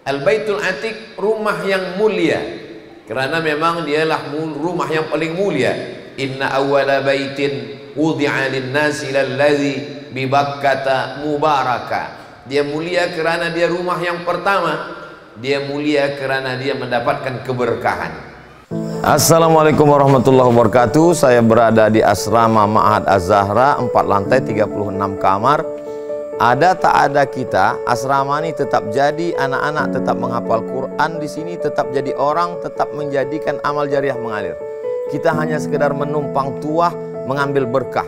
Al-Baitul Atiq rumah yang mulia, karena memang dialah rumah yang paling mulia. Inna awwala baitin wudi'a lin-nasi lalladzi bi Bakkata mubaraka. Dia mulia karena dia rumah yang pertama. Dia mulia karena dia mendapatkan keberkahan. Assalamualaikum warahmatullahi wabarakatuh. Saya berada di asrama Ma'had Az-Zahra, 4 lantai 36 kamar. Ada tak ada kita, asrama ini tetap jadi, anak-anak tetap menghafal Quran di sini, tetap jadi orang, tetap menjadikan amal jariah mengalir. Kita hanya sekedar menumpang tuah, mengambil berkah.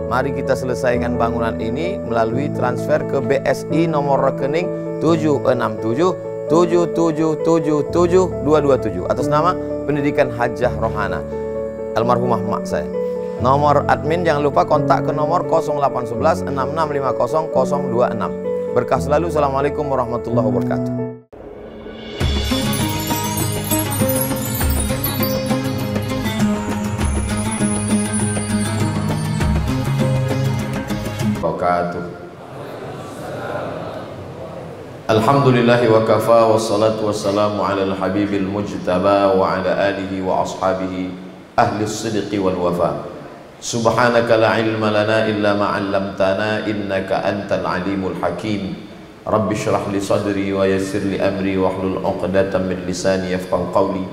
Mari kita selesaikan bangunan ini melalui transfer ke BSI nomor rekening 76777772227 atas nama Pendidikan Hajah Rohana, almarhumah mak saya. Nomor admin jangan lupa kontak ke nomor 0811 6650 026. Berkah selalu. Assalamualaikum warahmatullahi wabarakatuh. Alhamdulillahi wa kafa, wassalatu wassalamu ala al-habibil mujtaba wa ala alihi wa ashabihi ahli sidqi wal wafa. Subhanaka la ilma lana illa ma 'allamtana innaka antal alimul hakim. Rabbi shrah li sadri wa yassir li amri wa hlul 'uqdatam min lisani yafqahu qawli.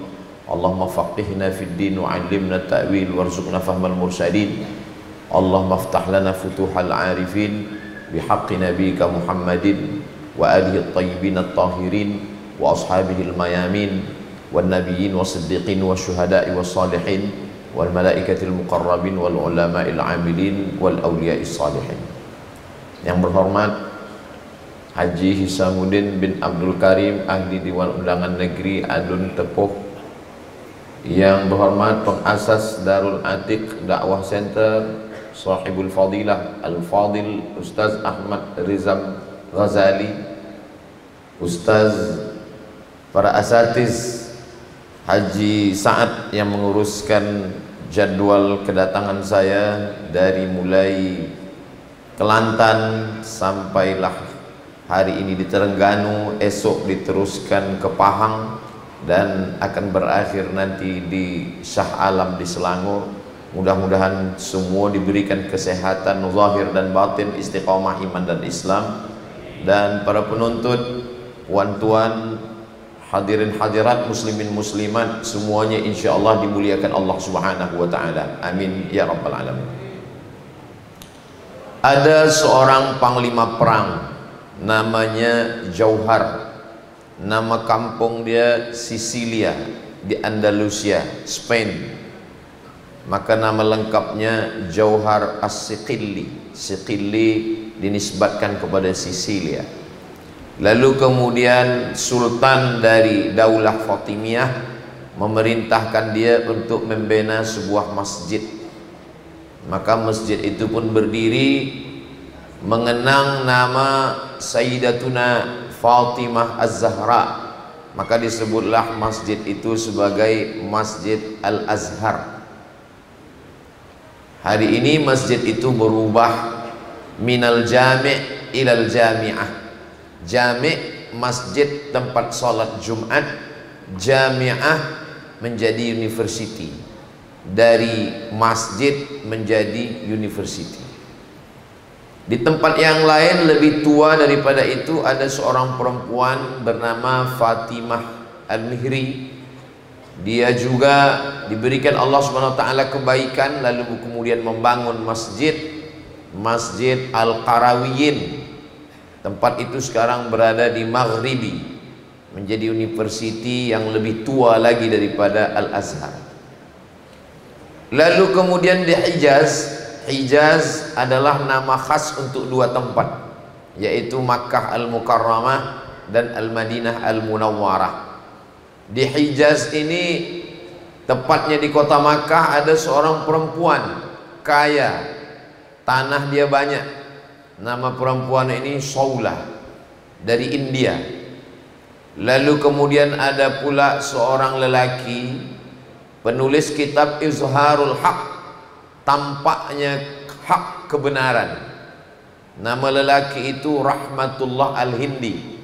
Allahumma faqihna fid din wa 'allimna at-ta'wil warzuqna fahmal mursalin. Allahumma iftah lana futuhal 'arifin bihaqqi nabiyyika Muhammadin wa alihi at-tayyibin at-tahirin wa ashabihi al-mayamin wan nabiyyin was-siddiqin wasyuhada'i was-salihin wal malaikatil muqarrabin wal ulama'il 'amilin wal awliya'is salihin. Yang berhormat Haji Hisamuddin bin Abdul Karim, ahli Dewan Undangan Negeri Adun Tepuh. Yang berhormat pengasas Darul Atiq Dakwah Center, sahibul fadilah Al-Fadil Ustaz Ahmad Rizam Ghazali, Ustaz, para asatiz, Haji Sa'ad yang menguruskan jadwal kedatangan saya dari mulai Kelantan sampailah hari ini di Terengganu, esok diteruskan ke Pahang dan akan berakhir nanti di Shah Alam di Selangor. Mudah-mudahan semua diberikan kesehatan zahir dan batin, istiqamah iman dan Islam. Dan para penuntut, puan-tuan, hadirin hadirat, muslimin muslimat, semuanya insyaallah dimuliakan Allah Subhanahu wa taala. Amin ya rabbal alamin. Ada seorang panglima perang namanya Jauhar. Nama kampung dia Sisilia di Andalusia, Spain. Maka nama lengkapnya Jauhar As-Siqilli. Siqilli dinisbatkan kepada Sisilia. Lalu kemudian sultan dari Daulah Fatimiyah memerintahkan dia untuk membina sebuah masjid. Maka masjid itu pun berdiri mengenang nama Sayyidatuna Fatimah Az-Zahra. Maka disebutlah masjid itu sebagai Masjid Al-Azhar. Hari ini masjid itu berubah minal jami' ilal jami'ah. Jami' masjid tempat salat Jumat, jami'ah menjadi university. Dari masjid menjadi university. Di tempat yang lain lebih tua daripada itu ada seorang perempuan bernama Fatimah Al-Mihri. Dia juga diberikan Allah Subhanahu wa taala kebaikan, lalu kemudian membangun Masjid Al-Qarawiyin. Tempat itu sekarang berada di Maghribi, menjadi universiti yang lebih tua lagi daripada Al-Azhar. Lalu kemudian di Hijaz adalah nama khas untuk dua tempat, yaitu Makkah Al-Mukarramah dan Al-Madinah Al-Munawwarah. Di Hijaz ini, tepatnya di kota Makkah, ada seorang perempuan kaya, tanah dia banyak. Nama perempuan ini Saulah dari India. Lalu kemudian ada pula seorang lelaki penulis kitab Izharul Haq, tampaknya hak kebenaran. Nama lelaki itu Rahmatullah Al-Hindi.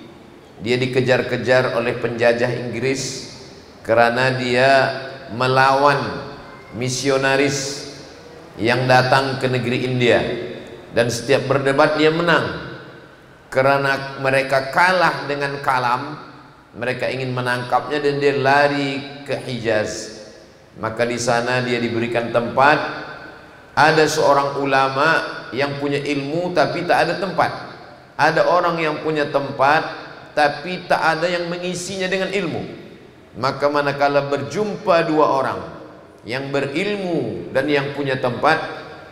Dia dikejar-kejar oleh penjajah Inggris karena dia melawan misionaris yang datang ke negeri India, dan setiap berdebat dia menang. Karena mereka kalah dengan kalam, mereka ingin menangkapnya dan dia lari ke Hijaz. Maka di sana dia diberikan tempat. Ada seorang ulama yang punya ilmu tapi tak ada tempat. Ada orang yang punya tempat tapi tak ada yang mengisinya dengan ilmu. Maka manakala berjumpa dua orang yang berilmu dan yang punya tempat,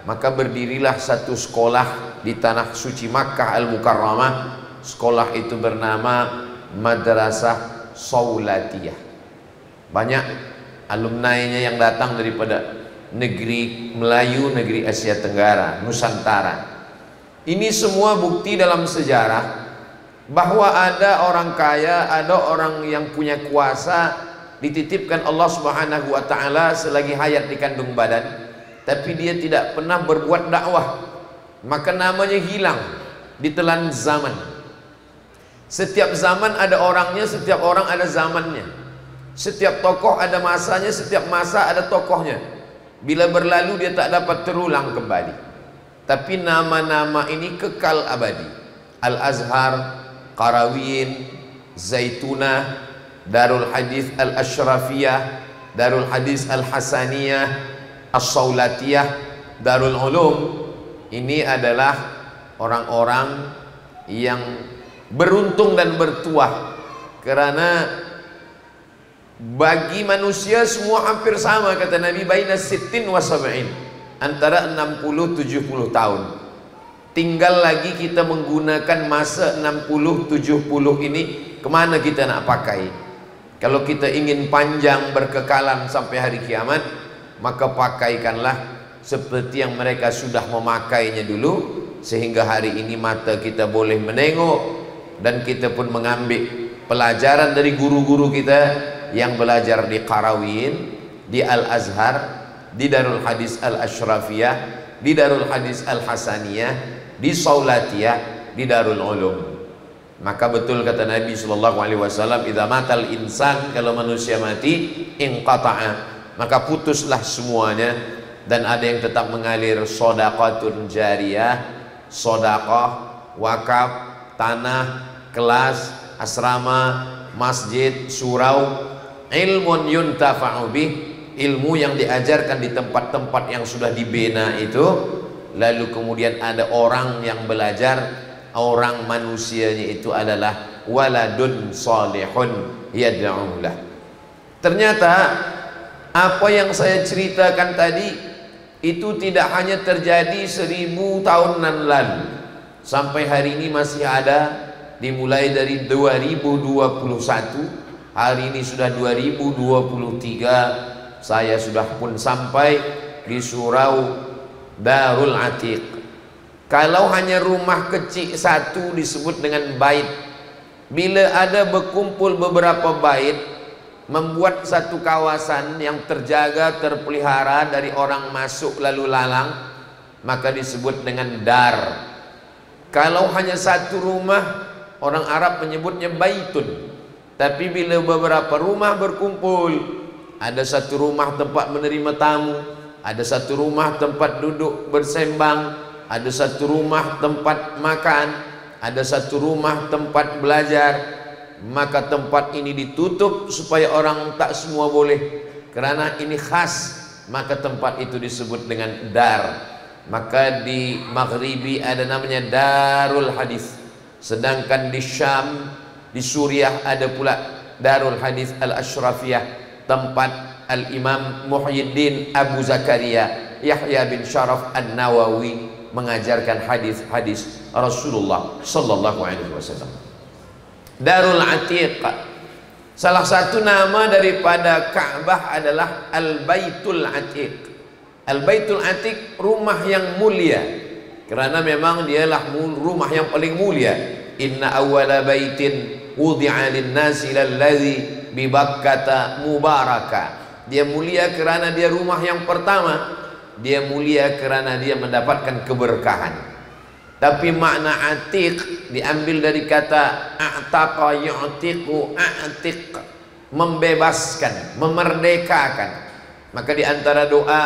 maka berdirilah satu sekolah di tanah suci Makkah Al-Mukarramah. Sekolah itu bernama Madrasah Saulatiyah. Banyak alumni-nya yang datang daripada negeri Melayu, negeri Asia Tenggara, Nusantara. Ini semua bukti dalam sejarah bahwa ada orang kaya, ada orang yang punya kuasa, dititipkan Allah Subhanahu wa taala selagi hayat di kandung badan, tapi dia tidak pernah berbuat dakwah, maka namanya hilang, ditelan zaman. Setiap zaman ada orangnya, setiap orang ada zamannya. Setiap tokoh ada masanya, setiap masa ada tokohnya. Bila berlalu dia tak dapat terulang kembali. Tapi nama-nama ini kekal abadi. Al-Azhar, Qarawiyyin, Zaitunah, Darul Hadis Al-Ashrafiyah, Darul Hadis Al-Hasaniyah, As-Saulatiyah, Darul Ulum. Ini adalah orang-orang yang beruntung dan bertuah, karena bagi manusia semua hampir sama, kata Nabi, baina sittin wa sab'in, antara 60-70 tahun. Tinggal lagi kita menggunakan masa 60-70 ini kemana kita nak pakai. Kalau kita ingin panjang berkekalan sampai hari kiamat, maka pakaikanlah seperti yang mereka sudah memakainya dulu, sehingga hari ini mata kita boleh menengok, dan kita pun mengambil pelajaran dari guru-guru kita yang belajar di Qarawiyyin, di Al-Azhar, di Darul Hadis Al-Ashrafiyah, di Darul Hadis Al-Hasaniyah, di Saulatiyah, di Darul Ulum. Maka betul kata Nabi SAW, idza matal insan, kalau manusia mati, inqata'a, maka putuslah semuanya, dan ada yang tetap mengalir shadaqatun jariyah, sedekah, wakaf, tanah, kelas, asrama, masjid, surau, ilmun yuntafa'u bih, ilmu yang diajarkan di tempat-tempat yang sudah dibina itu. Lalu kemudian ada orang yang belajar, orang manusianya itu adalah waladun salihun yad'ulah. Ternyata apa yang saya ceritakan tadi itu tidak hanya terjadi 1000 tahunan lalu, sampai hari ini masih ada. Dimulai dari 2021, hari ini sudah 2023, saya sudah pun sampai di surau Darul Atiq. Kalau hanya rumah kecil satu disebut dengan bait. Bila ada berkumpul beberapa bait, membuat satu kawasan yang terjaga, terpelihara dari orang masuk lalu lalang, maka disebut dengan dar. Kalau hanya satu rumah, orang Arab menyebutnya baitun. Tapi bila beberapa rumah berkumpul, ada satu rumah tempat menerima tamu, ada satu rumah tempat duduk bersembang, ada satu rumah tempat makan, ada satu rumah tempat belajar, maka tempat ini ditutup supaya orang tak semua boleh, kerana ini khas, maka tempat itu disebut dengan dar. Maka di Maghribi ada namanya Darul Hadis, sedangkan di Syam, di Suriah ada pula Darul Hadis Al-Ashrafiyah, tempat Al-Imam Muhyiddin Abu Zakaria Yahya bin Sharaf An-Nawawi mengajarkan hadis-hadis Rasulullah sallallahu alaihi wasallam. Darul Atiq, salah satu nama daripada Ka'bah adalah Al-Baitul Atiq. Al-Baitul Atiq, rumah yang mulia, kerana memang dialah rumah yang paling mulia. Inna awwala baitin wudi'a lin-nasi lalladzi bi Bakkata mubaraka. Dia mulia kerana dia rumah yang pertama. Dia mulia kerana dia mendapatkan keberkahan. Tapi makna atiq diambil dari kata a'taqa yu'tiqu, a'tiq, membebaskan, memerdekakan. Maka di antara doa,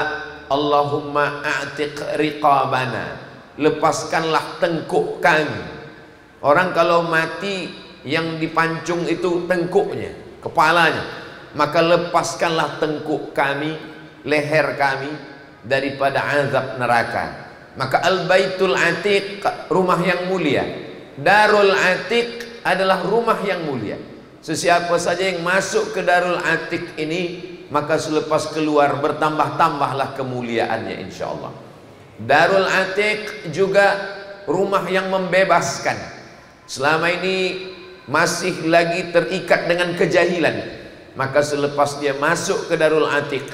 Allahumma a'tiq riqabana, lepaskanlah tengkuk kami. Orang kalau mati yang dipancung itu tengkuknya, kepalanya, maka lepaskanlah tengkuk kami, leher kami daripada azab neraka. Maka al-baitul atiq, rumah yang mulia. Darul atiq adalah rumah yang mulia. Sesiapa saja yang masuk ke darul atiq ini, maka selepas keluar bertambah-tambahlah kemuliaannya insyaallah. Darul atiq juga rumah yang membebaskan. Selama ini masih lagi terikat dengan kejahilan, maka selepas dia masuk ke darul atiq,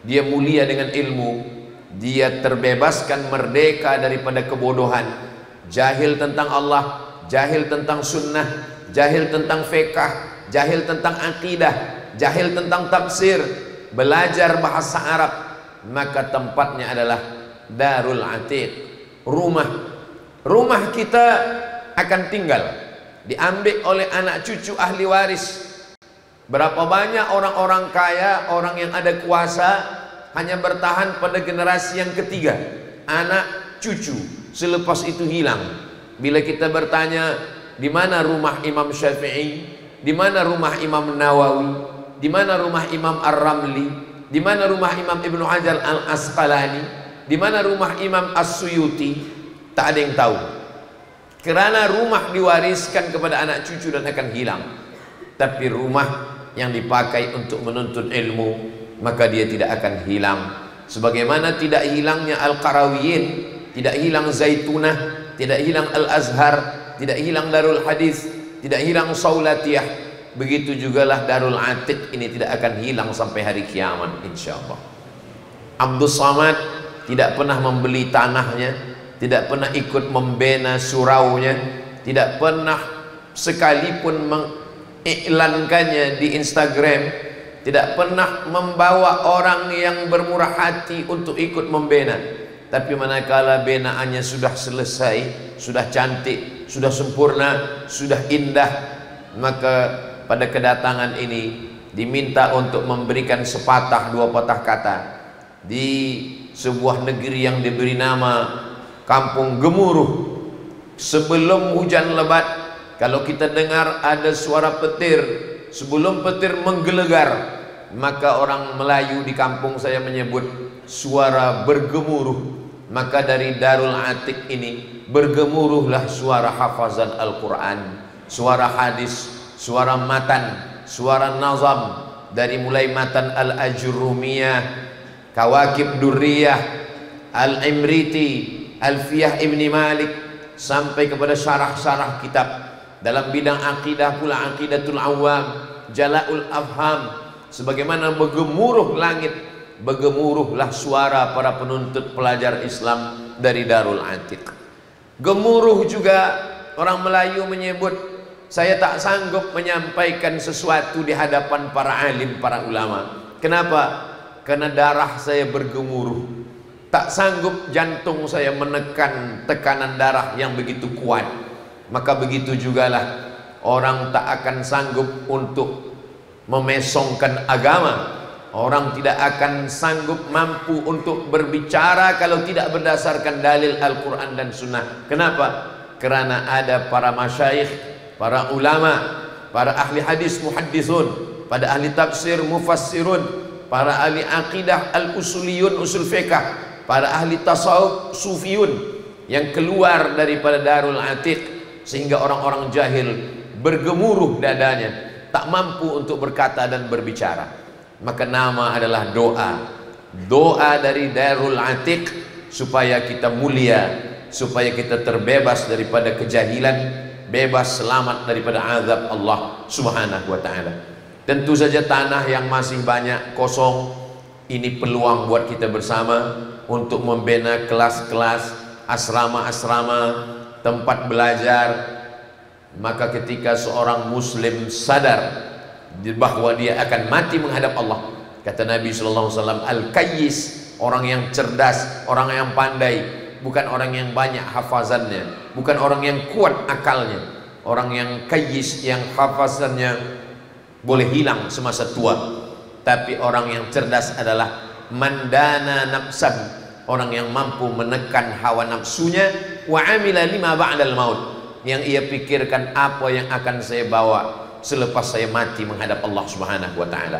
dia mulia dengan ilmu, dia terbebaskan, merdeka daripada kebodohan, jahil tentang Allah, jahil tentang sunnah, jahil tentang fiqh, jahil tentang akidah, jahil tentang tafsir, belajar bahasa Arab. Maka tempatnya adalah darul atiq, rumah kita akan tinggal, diambil oleh anak cucu ahli waris. Berapa banyak orang-orang kaya, orang yang ada kuasa, hanya bertahan pada generasi yang ketiga, anak cucu, selepas itu hilang. Bila kita bertanya, di mana rumah Imam Syafi'i, di mana rumah Imam Nawawi, di mana rumah Imam Ar-Ramli, di mana rumah Imam Ibnu Hajar Al-Asqalani, di mana rumah Imam As-Suyuti, tak ada yang tahu. Karena rumah diwariskan kepada anak cucu dan akan hilang. Tapi rumah yang dipakai untuk menuntut ilmu, maka dia tidak akan hilang. Sebagaimana tidak hilangnya Al-Qarawiyin, tidak hilang Zaitunah, tidak hilang Al-Azhar, tidak hilang Darul Hadis, tidak hilang Saulatiyah, begitu jugalah Darul Atiq ini tidak akan hilang sampai hari kiamat insyaallah. Abdul Samad tidak pernah membeli tanahnya, tidak pernah ikut membina suraunya, tidak pernah sekalipun mengiklankannya di Instagram, tidak pernah membawa orang yang bermurah hati untuk ikut membina. Tapi manakala binaannya sudah selesai, sudah cantik, sudah sempurna, sudah indah, maka pada kedatangan ini diminta untuk memberikan sepatah dua patah kata di sebuah negeri yang diberi nama Kampung Gemuruh. Sebelum hujan lebat, kalau kita dengar ada suara petir, sebelum petir menggelegar, maka orang Melayu di kampung saya menyebut suara bergemuruh. Maka dari Darul Atiq ini bergemuruhlah suara hafazan Al-Quran, suara hadis, suara matan, suara nazam, dari mulai matan Al-Ajurumiyah, Kawakib Durriyah, Al-Imriti, Alfiyah Ibni Malik, sampai kepada syarah-syarah kitab dalam bidang akidah pula, Aqidatul Awam, Jala'ul Afham. Sebagaimana bergemuruh langit, bergemuruhlah suara para penuntut pelajar Islam dari Darul Atiq. Gemuruh juga orang Melayu menyebut, saya tak sanggup menyampaikan sesuatu di hadapan para alim, para ulama. Kenapa? Karena darah saya bergemuruh. Tak sanggup jantung saya menekan tekanan darah yang begitu kuat. Maka begitu jugalah orang tak akan sanggup untuk memesongkan agama. Orang tidak akan sanggup mampu untuk berbicara kalau tidak berdasarkan dalil Al-Quran dan Sunnah. Kenapa? Karena ada para masyayikh, para ulama, para ahli hadis muhaddisun, pada ahli tafsir mufassirun, para ahli aqidah al-usuliyun usul fiqh, para ahli tasawuf sufiyun yang keluar daripada Darul Atiq, sehingga orang-orang jahil bergemuruh dadanya, tak mampu untuk berkata dan berbicara. Maka nama adalah doa, doa dari Darul Atiq, supaya kita mulia, supaya kita terbebas daripada kejahilan, bebas selamat daripada azab Allah Subhanahu wa ta'ala. Tentu saja tanah yang masih banyak kosong, ini peluang buat kita bersama untuk membina kelas-kelas, asrama-asrama, tempat belajar. Maka ketika seorang muslim sadar bahwa dia akan mati menghadap Allah, kata Nabi SAW, Al-Kayyis, orang yang cerdas, orang yang pandai, bukan orang yang banyak hafazannya, bukan orang yang kuat akalnya, orang yang kayis, yang hafazannya boleh hilang semasa tua. Tapi orang yang cerdas adalah mandana nafsan, orang yang mampu menekan hawa nafsunya, wa amila lima ba'dal maut, yang ia pikirkan apa yang akan saya bawa selepas saya mati menghadap Allah Subhanahu wa taala.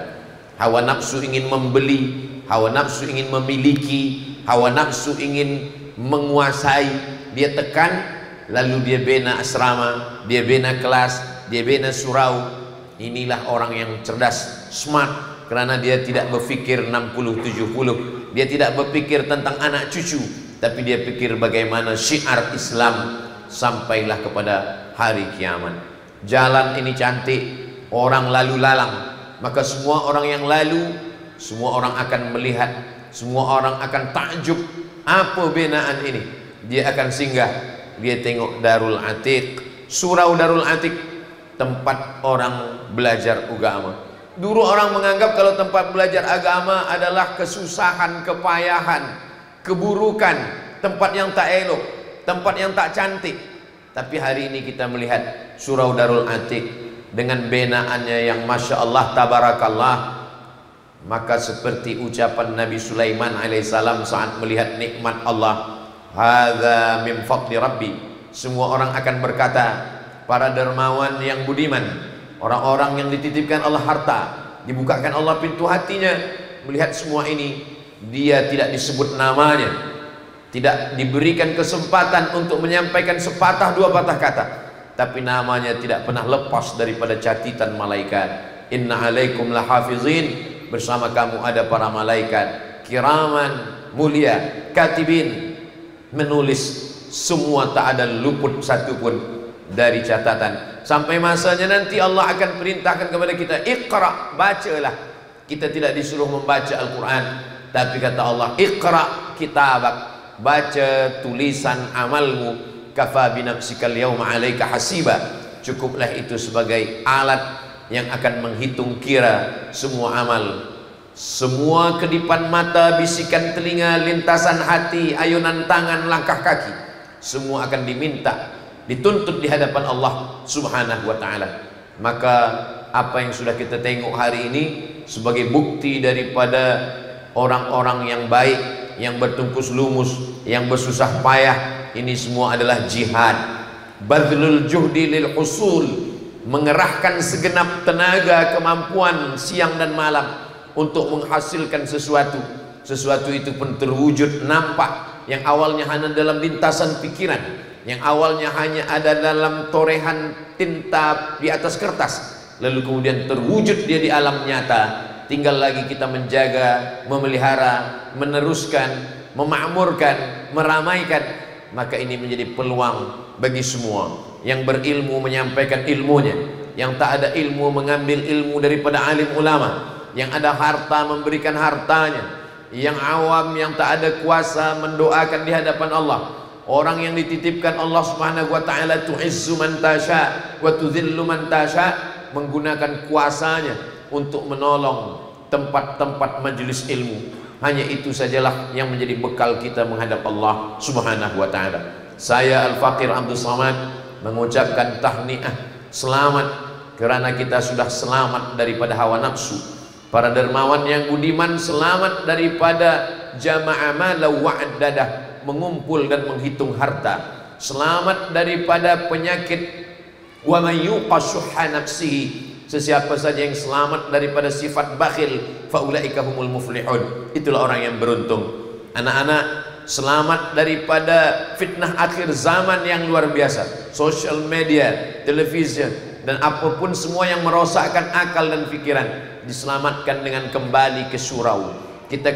Hawa nafsu ingin membeli, hawa nafsu ingin memiliki, hawa nafsu ingin menguasai, dia tekan, lalu dia bina asrama, dia bina kelas, dia bina surau. Inilah orang yang cerdas, smart, karena dia tidak berpikir 60-70, dia tidak berpikir tentang anak cucu, tapi dia pikir bagaimana syiar Islam sampailah kepada hari kiamat. Jalan ini cantik, orang lalu lalang, maka semua orang yang lalu, semua orang akan melihat, semua orang akan takjub, apa binaan ini. Dia akan singgah, dia tengok Darul Atiq, surau Darul Atiq, tempat orang belajar agama. Dulu orang menganggap kalau tempat belajar agama adalah kesusahan, kepayahan, keburukan, tempat yang tak elok, tempat yang tak cantik. Tapi hari ini kita melihat surau Darul Atiq dengan binaannya yang Masya Allah, tabarakallah. Maka seperti ucapan Nabi Sulaiman alaihissalam saat melihat nikmat Allah, hadza min fadli rabbi. Semua orang akan berkata, para dermawan yang budiman, orang-orang yang dititipkan Allah harta, dibukakan Allah pintu hatinya, melihat semua ini, dia tidak disebut namanya, tidak diberikan kesempatan untuk menyampaikan sepatah dua patah kata, tapi namanya tidak pernah lepas daripada catatan malaikat. Inna alaikum lahafizin, bersama kamu ada para malaikat kiraman, mulia, katibin, menulis semua, tak ada luput satupun dari catatan. Sampai masanya nanti Allah akan perintahkan kepada kita, iqra, bacalah. Kita tidak disuruh membaca Al-Quran, tapi kata Allah, iqra kitabak, baca tulisan amalmu, kafa binafsikal yawma alaika hasiba. Cukuplah itu sebagai alat yang akan menghitung kira semua amal, semua kedipan mata, bisikan telinga, lintasan hati, ayunan tangan, langkah kaki, semua akan diminta, dituntut di hadapan Allah Subhanahu wa ta'ala. Maka apa yang sudah kita tengok hari ini sebagai bukti daripada orang-orang yang baik, yang bertungkus lumus, yang bersusah payah, ini semua adalah jihad. Badlul juhdi lil husul, mengerahkan segenap tenaga, kemampuan siang dan malam untuk menghasilkan sesuatu. Sesuatu itu pun terwujud, nampak, yang awalnya hanya dalam lintasan pikiran, yang awalnya hanya ada dalam torehan tinta di atas kertas, lalu kemudian terwujud dia di alam nyata. Tinggal lagi kita menjaga, memelihara, meneruskan, memakmurkan, meramaikan. Maka ini menjadi peluang bagi semua yang berilmu menyampaikan ilmunya, yang tak ada ilmu mengambil ilmu daripada alim ulama, yang ada harta memberikan hartanya, yang awam, yang tak ada kuasa mendoakan di hadapan Allah. Orang yang dititipkan Allah Subhanahu wa ta'ala, tu'izzu man tasha wa tudhillu man tasha, menggunakan kuasanya untuk menolong tempat-tempat majelis ilmu. Hanya itu sajalah yang menjadi bekal kita menghadap Allah Subhanahu wa ta'ala. Saya Al-Faqir Abdul Samad mengucapkan tahniah, selamat, kerana kita sudah selamat daripada hawa nafsu. Para dermawan yang budiman selamat daripada jama'a mala wa'addadah, mengumpul dan menghitung harta. Selamat daripada penyakit wa may yuqa syuhha nafsihi, sesiapa saja yang selamat daripada sifat bakhil, faulaika humul muflihun, itulah orang yang beruntung. Anak-anak selamat daripada fitnah akhir zaman yang luar biasa, social media, television, dan apapun semua yang merosakkan akal dan pikiran, diselamatkan dengan kembali ke surau. Kita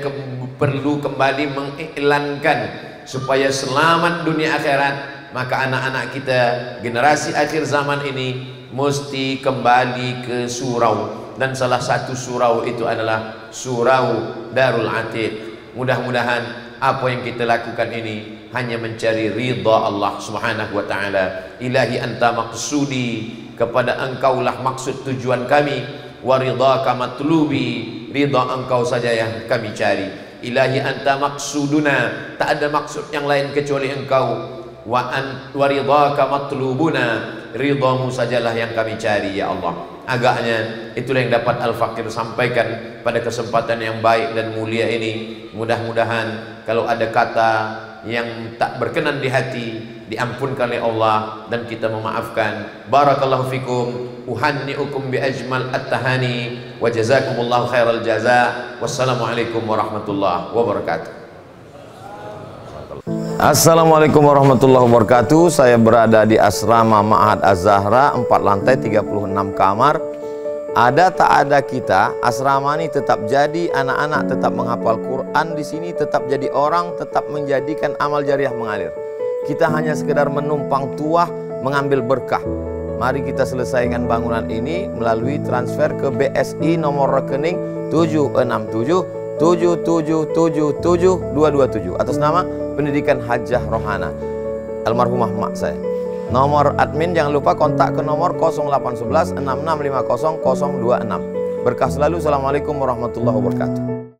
perlu kembali mengiklankan supaya selamat dunia akhirat. Maka anak-anak kita, generasi akhir zaman ini, mesti kembali ke surau, dan salah satu surau itu adalah surau Darul Atiq. Mudah-mudahan apa yang kita lakukan ini hanya mencari ridha Allah Subhanahu wa ta'ala. Ilahi anta maqsudi, kepada engkaulah maksud tujuan kami, wa ridhaka matlubi, ridha engkau saja yang kami cari. Ilahi anta maksuduna, tak ada maksud yang lain kecuali engkau. Wa ridhaka matlubuna, ridhamu sajalah yang kami cari ya Allah. Agaknya itulah yang dapat Al-Fakir sampaikan pada kesempatan yang baik dan mulia ini. Mudah-mudahan kalau ada kata yang tak berkenan di hati diampunkan oleh Allah dan kita memaafkan. Barakallahu fikum, uhanni'ukum bi ajmal at-tahani wa jazakumullahu khairal jaza. Wassalamualaikum warahmatullahi wabarakatuh. Assalamualaikum warahmatullahi wabarakatuh. Saya berada di asrama Ma'had Az-Zahra, 4 lantai 36 kamar. Ada tak ada kita, asrama ini tetap jadi, anak-anak tetap menghafal Quran di sini, tetap jadi orang, tetap menjadikan amal jariah mengalir. Kita hanya sekedar menumpang tuah, mengambil berkah. Mari kita selesaikan bangunan ini melalui transfer ke BSI nomor rekening 76777772227 atas nama Pendidikan Hajah Rohana, almarhumah mak saya. Nomor admin jangan lupa kontak ke nomor 0811 6650 026. Berkah selalu. Assalamualaikum warahmatullahi wabarakatuh.